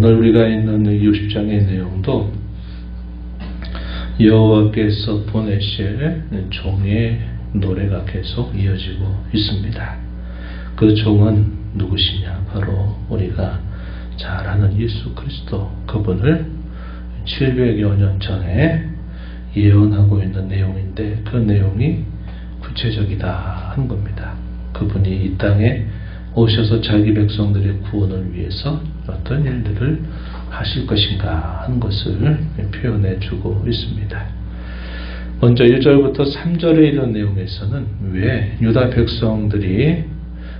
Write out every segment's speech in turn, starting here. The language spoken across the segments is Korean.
오늘 우리가 있는 60장의 내용도 여호와께서 보내실 종의 노래가 계속 이어지고 있습니다. 그 종은 누구시냐? 바로 우리가 잘 아는 예수 그리스도, 그분을 700여 년 전에 예언하고 있는 내용인데 그 내용이 구체적이다 하는 겁니다. 그분이 이 땅에 오셔서 자기 백성들의 구원을 위해서 어떤 일들을 하실 것인가 하는 것을 표현해 주고 있습니다. 먼저 1절부터 3절에 이런 내용에서는 왜 유다 백성들이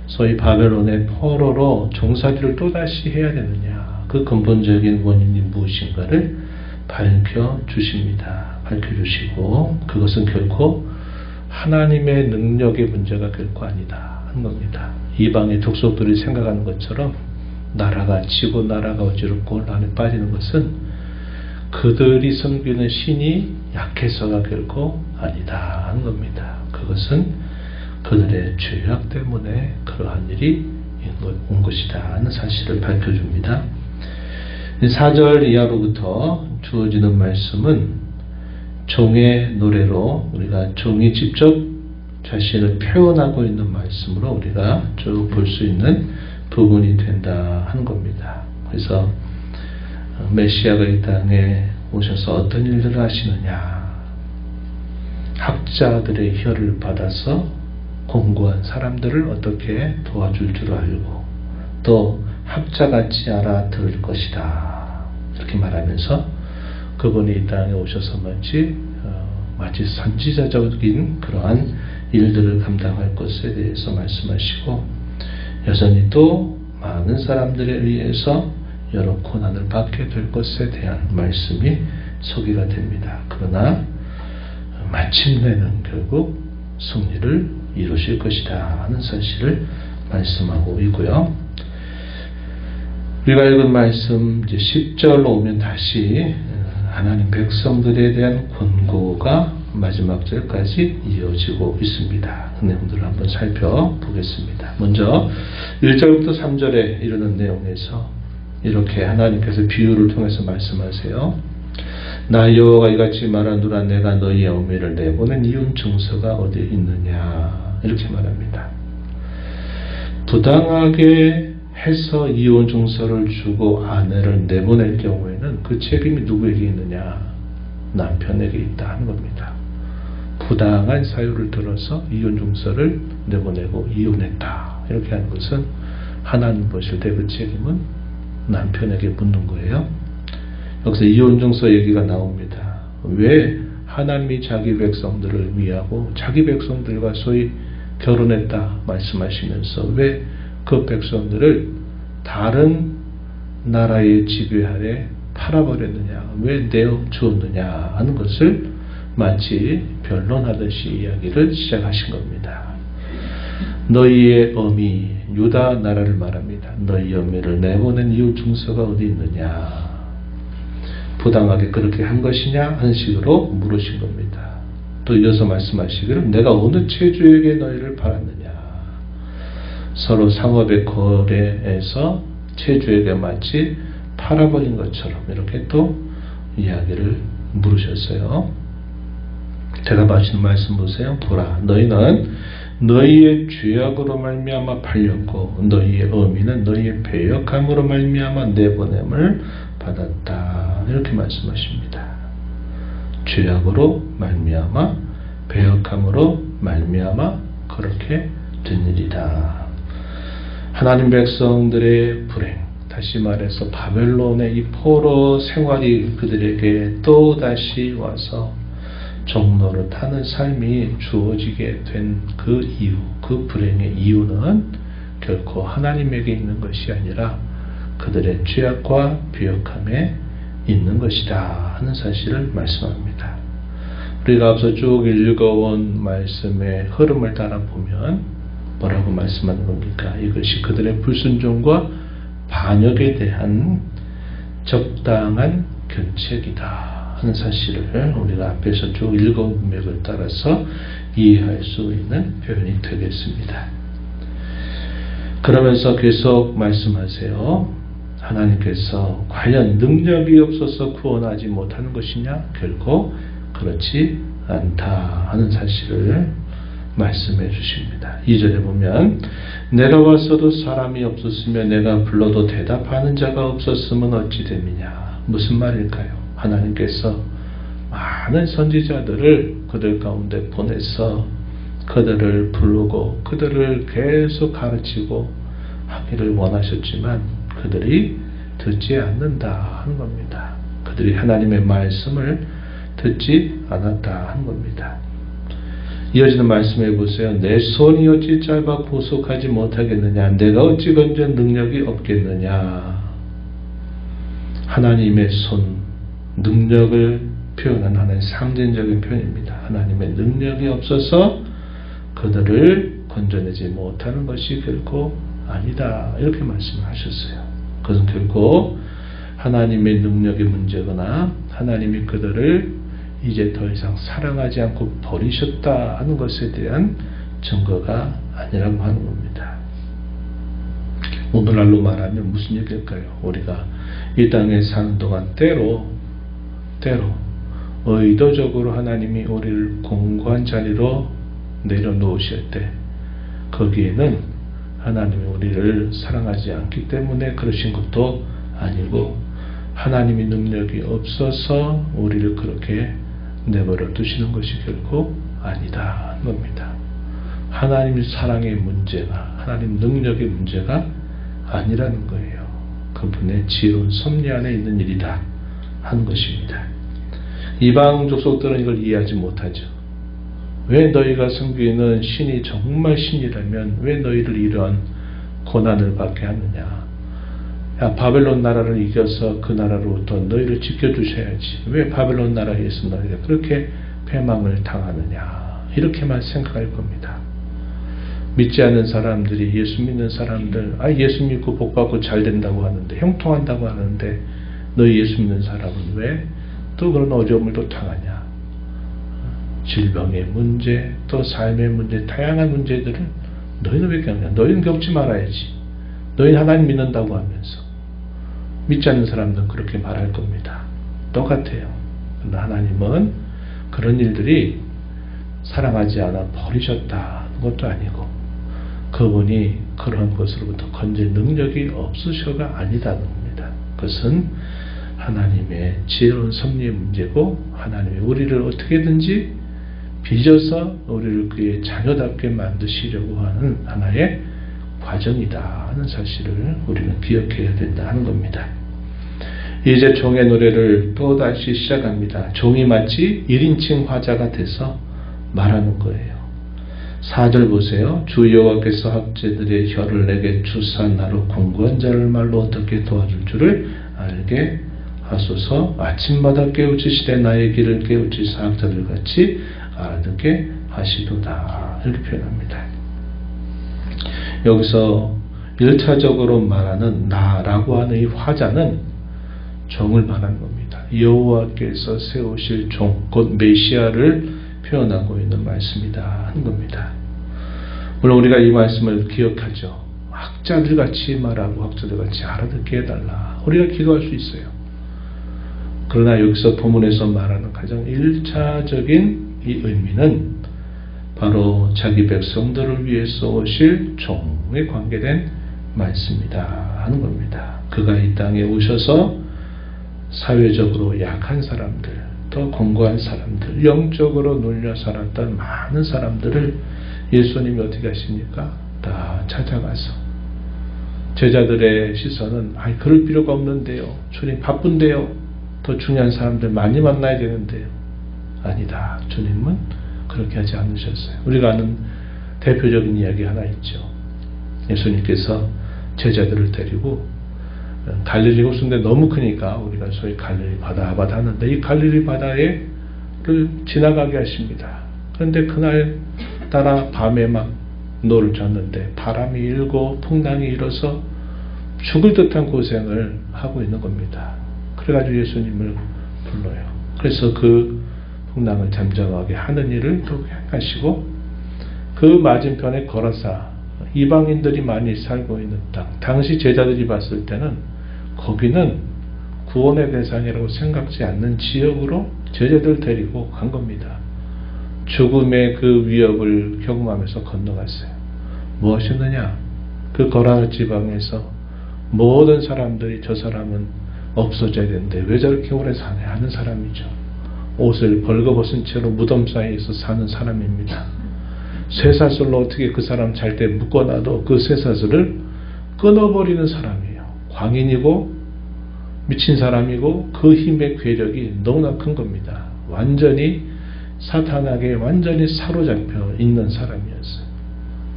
소위 바벨론의 포로로 종살이를 또다시 해야 되느냐, 그 근본적인 원인이 무엇인가를 밝혀주십니다. 밝혀주시고 그것은 결코 하나님의 능력의 문제가 결코 아니다 하는 겁니다. 이방의 족속들이 생각하는 것처럼 나라가 지고 나라가 어지럽고 혼란에 빠지는 것은 그들이 섬기는 신이 약해서가 결코 아니다 하는 겁니다. 그것은 그들의 죄악 때문에 그러한 일이 온 것이다 하는 사실을 밝혀줍니다. 4절 이하로부터 주어지는 말씀은 종의 노래로 우리가 종이 직접 자신을 표현하고 있는 말씀으로 우리가 쭉 볼 수 있는 부분이 된다 하는 겁니다. 그래서 메시아가 이 땅에 오셔서 어떤 일들을 하시느냐, 학자들의 혀를 받아서 공부한 사람들을 어떻게 도와줄 줄 알고 또 학자같이 알아들을 것이다 이렇게 말하면서 그분이 이 땅에 오셔서 마치 선지자적인 그러한 일들을 감당할 것에 대해서 말씀하시고 여전히 또 많은 사람들에 의해서 여러 고난을 받게 될 것에 대한 말씀이 소개가 됩니다. 그러나 마침내는 결국 승리를 이루실 것이다 하는 사실을 말씀하고 있고요. 우리가 읽은 말씀 이제 10절로 오면 다시 하나님 백성들에 대한 권고가 마지막 절까지 이어지고 있습니다. 그 내용들을 한번 살펴보겠습니다. 먼저 1절부터 3절에 이르는 내용에서 이렇게 하나님께서 비유를 통해서 말씀하세요. 나 여호와가 이같이 말하노라, 내가 너희의 어미를 내보낸 이혼 증서가 어디에 있느냐 이렇게 말합니다. 부당하게 해서 이혼 증서를 주고 아내를 내보낼 경우에는 그 책임이 누구에게 있느냐? 남편에게 있다 하는 겁니다. 부당한 사유를 들어서 이혼 증서를 내보내고 이혼했다 이렇게 하는 것은 하나님 보실 때 그 책임은 남편에게 묻는 거예요. 여기서 이혼 증서 얘기가 나옵니다. 왜 하나님이 자기 백성들을 위하고 자기 백성들과 소위 결혼했다 말씀하시면서 왜 그 백성들을 다른 나라의 지배 아래 팔아버렸느냐, 왜 내어 주었느냐 하는 것을 마치 변론하듯이 이야기를 시작하신 겁니다. 너희의 어미, 유다 나라를 말합니다. 너희 어미를 내보낸 이유 증서가 어디 있느냐, 부당하게 그렇게 한 것이냐 하는 식으로 물으신 겁니다. 또 이어서 말씀하시기를 내가 어느 체주에게 너희를 팔았느냐, 서로 상업의 거래에서 체주에게 마치 팔아버린 것처럼 이렇게 또 이야기를 물으셨어요. 대답하시는 말씀 보세요. 보라, 너희는 너희의 죄악으로 말미암아 팔렸고 너희의 어미는 너희의 배역함으로 말미암아 내보냄을 받았다 이렇게 말씀하십니다. 죄악으로 말미암아 배역함으로 말미암아 그렇게 된 일이다. 하나님 백성들의 불행, 다시 말해서 바벨론의 이 포로 생활이 그들에게 또 다시 와서 종노릇하는 삶이 주어지게 된 그 이유, 그 불행의 이유는 결코 하나님에게 있는 것이 아니라 그들의 죄악과 비역함에 있는 것이다 하는 사실을 말씀합니다. 우리가 앞서 쭉 읽어온 말씀의 흐름을 따라 보면 뭐라고 말씀하는 겁니까? 이것이 그들의 불순종과 반역에 대한 적당한 견책이다 하는 사실을 우리가 앞에서 쭉 읽어온 맥을 따라서 이해할 수 있는 표현이 되겠습니다. 그러면서 계속 말씀하세요. 하나님께서 과연 능력이 없어서 구원하지 못하는 것이냐? 결코 그렇지 않다 하는 사실을 말씀해 주십니다. 2절에 보면 내가 왔어도 사람이 없었으며 내가 불러도 대답하는 자가 없었으면 어찌 됨이냐. 무슨 말일까요? 하나님께서 많은 선지자들을 그들 가운데 보내서 그들을 부르고 그들을 계속 가르치고 하기를 원하셨지만 그들이 듣지 않는다 하는 겁니다. 그들이 하나님의 말씀을 듣지 않았다 하는 겁니다. 이어지는 말씀해 보세요. 내 손이 어찌 짧아 구속하지 못하겠느냐. 내가 어찌 건져 능력이 없겠느냐. 하나님의 손, 능력을 표현한 하나의 상징적인 표현입니다. 하나님의 능력이 없어서 그들을 건져내지 못하는 것이 결코 아니다. 이렇게 말씀하셨어요. 그것은 결코 하나님의 능력의 문제거나 하나님이 그들을 이제 더 이상 사랑하지 않고 버리셨다 하는 것에 대한 증거가 아니라고 하는 겁니다. 오늘날로 말하면 무슨 얘기일까요? 우리가 이 땅에 사는 동안 때로 의도적으로 하나님이 우리를 공고한 자리로 내려놓으실 때 거기에는 하나님이 우리를 사랑하지 않기 때문에 그러신 것도 아니고 하나님이 능력이 없어서 우리를 그렇게 내버려 두시는 것이 결코 아니다 하는 겁니다. 하나님의 사랑의 문제가 하나님 능력의 문제가 아니라는 거예요. 그분의 지혜로운 섭리 안에 있는 일이다 하는 것입니다. 이방 족속들은 이걸 이해하지 못하죠. 왜 너희가 섬기는 신이 정말 신이라면 왜 너희를 이런 고난을 받게 하느냐. 야, 바벨론 나라를 이겨서 그 나라로부터 너희를 지켜주셔야지. 왜 바벨론 나라에서 너희가 그렇게 패망을 당하느냐. 이렇게만 생각할 겁니다. 믿지 않는 사람들이 예수 믿는 사람들 예수 믿고 복받고 잘 된다고 하는데 형통한다고 하는데 너희 예수 믿는 사람은 왜 또 그런 어려움을 또 당하냐. 질병의 문제 또 삶의 문제 다양한 문제들을 너희는 왜 겪냐. 너희는 겪지 말아야지. 너희는 하나님 믿는다고 하면서 믿지 않는 사람들은 그렇게 말할 겁니다. 똑같아요. 그러나 하나님은 그런 일들이 사랑하지 않아 버리셨다는 것도 아니고 그분이 그런 것으로부터 건질 능력이 없으셔가 아니다는 겁니다. 그것은 하나님의 지혜로운 섭리의 문제고 하나님이 우리를 어떻게든지 빚어서 우리를 그의 자녀답게 만드시려고 하는 하나의 과정이다 하는 사실을 우리는 기억해야 된다 하는 겁니다. 이제 종의 노래를 또다시 시작합니다. 종이 마치 1인칭 화자가 돼서 말하는 거예요. 4절 보세요. 주 여호와께서 학제들의 혀를 내게 주사 나로 공고한 자를 말로 어떻게 도와줄 줄을 알게 하소서. 아침마다 깨우치시되 나의 길을 깨우치사 학자들 같이 알아듣게 하시도다. 이렇게 표현합니다. 여기서 1차적으로 말하는 나라고 하는 이 화자는 종을 말하는 겁니다. 여호와께서 세우실 종, 곧 메시아를 표현하고 있는 말씀이다 하는 겁니다. 물론 우리가 이 말씀을 기억하죠. 학자들 같이 말하고 학자들 같이 알아듣게 해달라. 우리가 기도할 수 있어요. 그러나 여기서 본문에서 말하는 가장 1차적인 이 의미는 바로 자기 백성들을 위해서 오실 종에 관계된 말씀이다 하는 겁니다. 그가 이 땅에 오셔서 사회적으로 약한 사람들, 또 공고한 사람들, 영적으로 눌려 살았던 많은 사람들을 예수님이 어떻게 하십니까? 다 찾아가서 제자들의 시선은 그럴 필요가 없는데요. 주님 바쁜데요. 더 중요한 사람들 많이 만나야 되는데요. 아니다. 주님은 그렇게 하지 않으셨어요. 우리가 아는 대표적인 이야기 하나 있죠. 예수님께서 제자들을 데리고 갈릴리 호수인데 너무 크니까 우리가 소위 갈릴리 바다 하는데 이 갈릴리 바다를 지나가게 하십니다. 그런데 그날 따라 밤에 막 노를 젓는데 바람이 일고 풍랑이 일어서 죽을 듯한 고생을 하고 있는 겁니다. 그래가지고 예수님을 불러요. 그래서 그 풍랑을 잠잠하게 하는 일을 또 하시고 그 맞은편에 거라사 이방인들이 많이 살고 있는 땅, 당시 제자들이 봤을 때는 거기는 구원의 대상이라고 생각지 않는 지역으로 제자들 데리고 간 겁니다. 죽음의 그 위협을 경험하면서 건너갔어요. 무엇이었느냐? 그 거라사 지방에서 모든 사람들이 저 사람은 없어져야 되는데 왜 저렇게 오래 사냐 하는 사람이죠. 옷을 벌거벗은 채로 무덤 사이에서 사는 사람입니다. 쇠사슬로 어떻게 그 사람 잘 때 묶어놔도 그 쇠사슬을 끊어버리는 사람이에요. 광인이고 미친 사람이고 그 힘의 괴력이 너무나 큰 겁니다. 완전히 사탄에게 완전히 사로잡혀 있는 사람이었어요.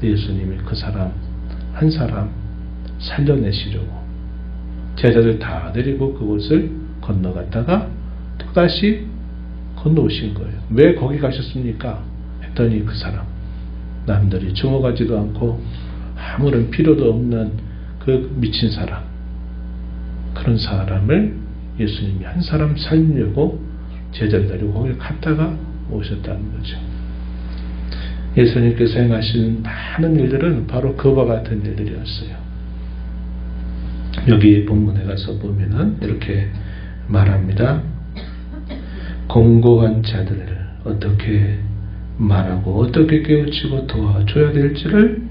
예수님이 그 사람 한 사람 살려내시려고 제자들 다 데리고 그곳을 건너갔다가 또다시 건너오신 거예요. 왜 거기 가셨습니까? 했더니 그 사람 남들이 주목하지도 않고 아무런 필요도 없는 그 미친 사람, 그런 사람을 예수님이 한 사람 살리려고 제자를 데리고 거기 갔다가 오셨다는 거죠. 예수님께서 행하신 많은 일들은 바로 그와 같은 일들이었어요. 여기 본문에 가서 보면은 이렇게 말합니다. 공고한 자들을 어떻게 말하고 어떻게 깨우치고 도와줘야 될지를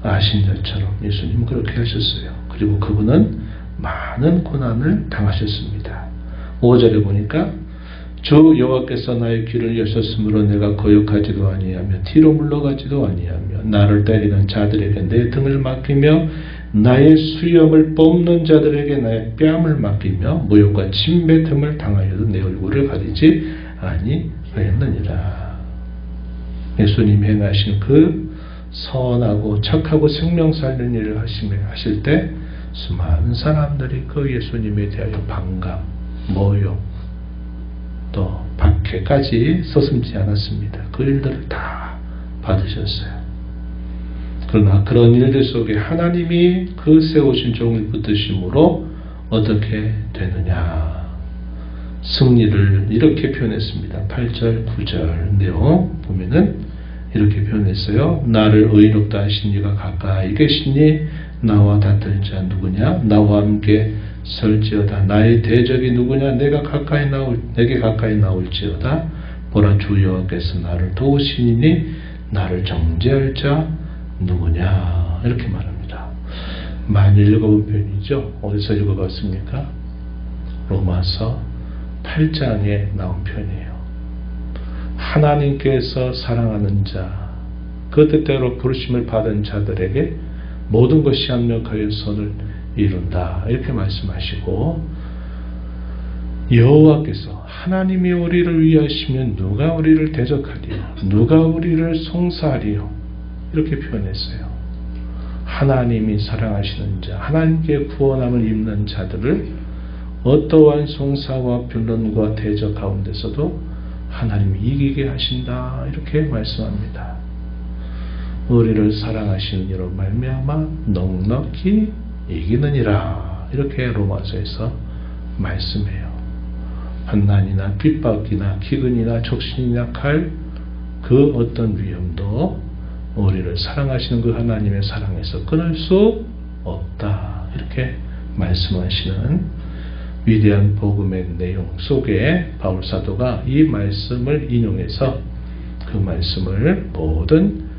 아신 자처럼 예수님은 그렇게 하셨어요. 그리고 그분은 많은 고난을 당하셨습니다. 5절에 보니까 주 여호와께서 나의 귀를 여셨으므로 내가 거역하지도 아니하며 뒤로 물러가지도 아니하며 나를 때리는 자들에게 내 등을 맡기며 나의 수염을 뽑는 자들에게 나의 뺨을 맡기며 모욕과 침뱉음을 당하여도 내 얼굴을 가리지 아니하였느니라. 예수님이 행하신 그 선하고 착하고 생명 살리는 일을 하실 때 수많은 사람들이 그 예수님에 대하여 반감, 모욕, 또 박해까지 서슴지 않았습니다. 그 일들을 다 받으셨어요. 그러나 그런 일들 속에 하나님이 그 세우신 종을 붙드심으로 어떻게 되느냐, 승리를 이렇게 표현했습니다. 8절 9절 내용 보면은 이렇게 표현했어요. 나를 의롭다 하신 이가 가까이 계시니 나와 다툴 자 누구냐? 나와 함께 설지어다. 나의 대적이 누구냐? 내게 가까이 나올지어다. 보라, 주 여호와께서 나를 도우시니 나를 정죄할 자 누구냐? 이렇게 말합니다. 많이 읽어본 표현이죠. 어디서 읽어봤습니까? 로마서 8장에 나온 표현이에요. 하나님께서 사랑하는 자, 그 뜻대로 부르심을 받은 자들에게 모든 것이 합력하여 선을 이룬다, 이렇게 말씀하시고, 여호와께서 하나님이 우리를 위하시면 누가 우리를 대적하리요? 누가 우리를 송사하리요? 이렇게 표현했어요. 하나님이 사랑하시는 자, 하나님께 구원함을 입는 자들을 어떠한 송사와 변론과 대적 가운데서도 하나님이 이기게 하신다, 이렇게 말씀합니다. 우리를 사랑하시는 이로 말미암아 넉넉히 이기느니라, 이렇게 로마서에서 말씀해요. 환난이나 핍박이나 기근이나 적신이나 칼, 그 어떤 위험도 우리를 사랑하시는 그 하나님의 사랑에서 끊을 수 없다, 이렇게 말씀하시는 위대한 복음의 내용 속에 바울 사도가 이 말씀을 인용해서 그 말씀을 모든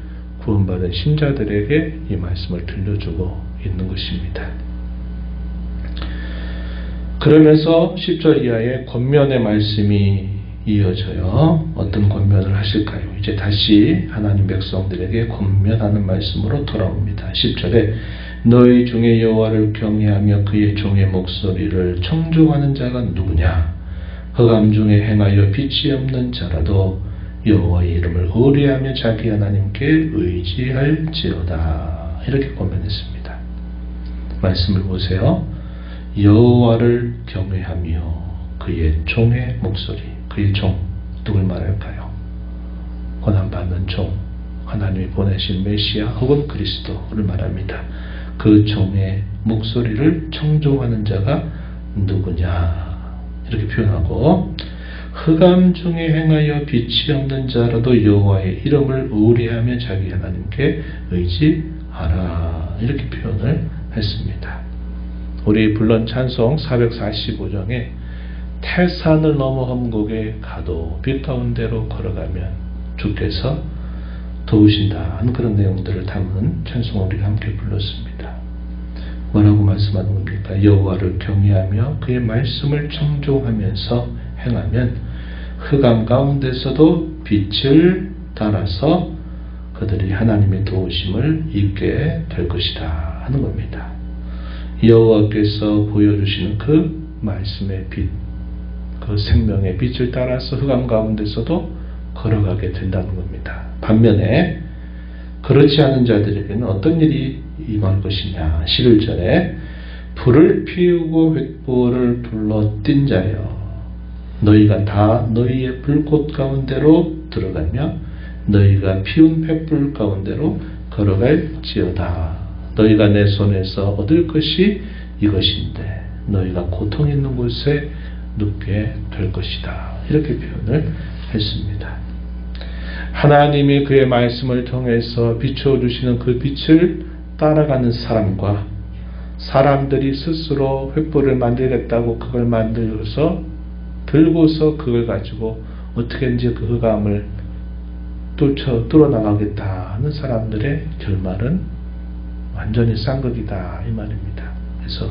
구원받은 신자들에게 이 말씀을 들려주고 있는 것입니다. 그러면서 10절 이하의 권면의 말씀이 이어져요. 어떤 권면을 하실까요? 이제 다시 하나님 백성들에게 권면하는 말씀으로 돌아옵니다. 10절에 너희 중에 여호와를 경외하며 그의 종의 목소리를 청종하는 자가 누구냐? 흑암 중에 행하여 빛이 없는 자라도 여호와의 이름을 의뢰하며 자기 하나님께 의지할지어다, 이렇게 권면했습니다. 말씀을 보세요. 여호와를 경외하며 그의 종의 목소리, 그의 종, 누굴 말할까요? 고난받는 종, 하나님이 보내신 메시아 혹은 그리스도를 말합니다. 그 종의 목소리를 청종하는 자가 누구냐, 이렇게 표현하고, 흑암 중에 행하여 빛이 없는 자라도 여호와의 이름을 의뢰하며 자기 하나님께 의지하라, 이렇게 표현을 했습니다. 우리 불론 찬송 445장에 태산을 넘어 험곡에 가도 빛 가운데로 걸어가면 주께서 도우신다 하는 그런 내용들을 담은 찬송을 우리가 함께 불렀습니다. 뭐라고 말씀하는 겁니까? 여호와를 경외하며 그의 말씀을 청종하면서 행하면 흑암 가운데서도 빛을 따라서 그들이 하나님의 도우심을 입게 될 것이다 하는 겁니다. 여호와께서 보여주시는 그 말씀의 빛, 그 생명의 빛을 따라서 흑암 가운데서도 걸어가게 된다는 겁니다. 반면에 그렇지 않은 자들에게는 어떤 일이 임할 것이냐. 11절에 불을 피우고 횃불을 불러 띈 자여 너희가 다 너희의 불꽃 가운데로 들어가며 너희가 피운 횃불 가운데로 걸어갈지어다. 너희가 내 손에서 얻을 것이 이것인데 너희가 고통 있는 곳에 눕게 될 것이다. 이렇게 표현을 했습니다. 하나님이 그의 말씀을 통해서 비춰주시는 그 빛을 따라가는 사람과 사람들이 스스로 횃불을 만들겠다고 그걸 만들어서 들고서 그걸 가지고 어떻게든지 그 흑암을 뚫어나가겠다 하는 사람들의 결말은 완전히 쌍극이다 이 말입니다. 그래서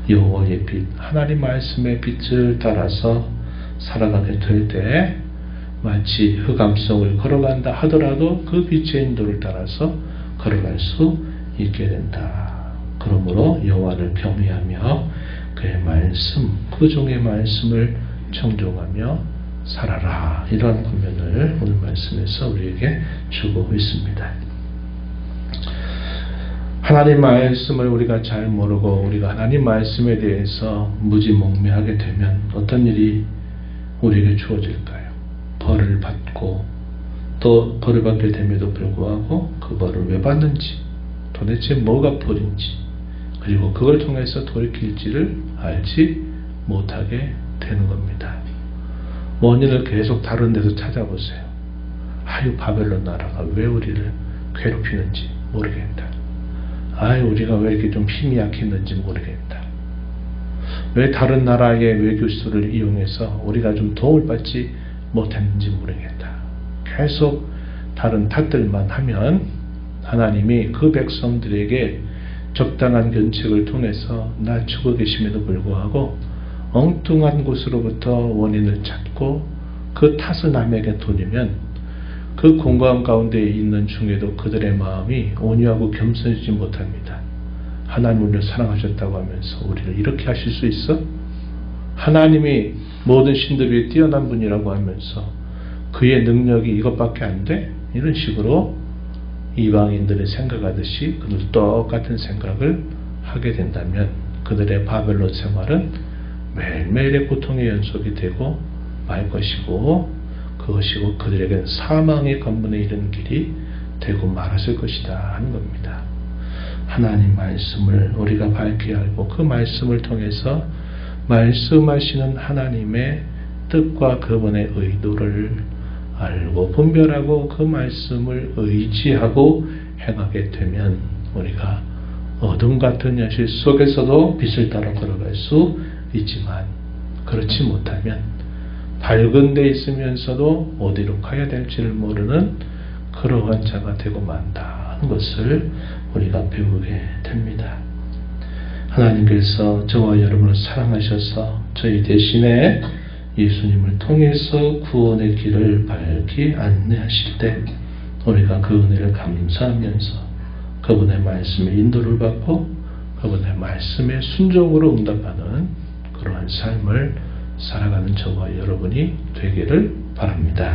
여호와의 빛, 하나님 말씀의 빛을 따라서 살아가게 될 때 마치 흑암 속을 걸어간다 하더라도 그 빛의 인도를 따라서 걸어갈 수 있게 된다. 그러므로 여호와를 경외하며 그의 말씀, 그 종의 말씀을 청종하며 살아라. 이러한 권면을 오늘 말씀에서 우리에게 주고 있습니다. 하나님 말씀을 우리가 잘 모르고 우리가 하나님 말씀에 대해서 무지몽매하게 되면 어떤 일이 우리에게 주어질까요? 벌을 받고 또 벌을 받게 됨에도 불구하고 그 벌을 왜 받는지, 도대체 뭐가 벌인지, 그리고 그걸 통해서 돌이킬지를 알지 못하게 되는 겁니다. 원인을 계속 다른 데서 찾아보세요. 아유, 바벨론 나라가 왜 우리를 괴롭히는지 모르겠다. 아유, 우리가 왜 이렇게 좀 힘이 약했는지 모르겠다. 왜 다른 나라의 외교수를 이용해서 우리가 좀 도움을 받지 못했는지 모르겠다. 계속 다른 탓들만 하면 하나님이 그 백성들에게 적당한 견책을 통해서 낮추고 계심에도 불구하고 엉뚱한 곳으로부터 원인을 찾고 그 탓을 남에게 돌리면 그 공고함 가운데 있는 중에도 그들의 마음이 온유하고 겸손해지지 못합니다. 하나님 우리를 사랑하셨다고 하면서 우리를 이렇게 하실 수 있어? 하나님이 모든 신들 위에 뛰어난 분이라고 하면서 그의 능력이 이것밖에 안 돼? 이런 식으로 이방인들의 생각하듯이 그들 똑같은 생각을 하게 된다면 그들의 바벨론 생활은 매일매일의 고통의 연속이 되고 말 것이고 그것이고 그들에게는 사망의 관문에 이르는 길이 되고 말았을 것이다 하는 겁니다. 하나님 말씀을 우리가 밝게 알고 그 말씀을 통해서 말씀하시는 하나님의 뜻과 그분의 의도를 알고 분별하고 그 말씀을 의지하고 행하게 되면 우리가 어둠 같은 현실 속에서도 빛을 따라 걸어갈 수 있지만 그렇지 못하면 밝은 데 있으면서도 어디로 가야 될지를 모르는 그러한 자가 되고 만다 하는 것을 우리가 배우게 됩니다. 하나님께서 저와 여러분을 사랑하셔서 저희 대신에 예수님을 통해서 구원의 길을 밝히 안내하실 때 우리가 그 은혜를 감사하면서 그분의 말씀에 인도를 받고 그분의 말씀에 순종으로 응답하는 그러한 삶을 살아가는 저와 여러분이 되기를 바랍니다.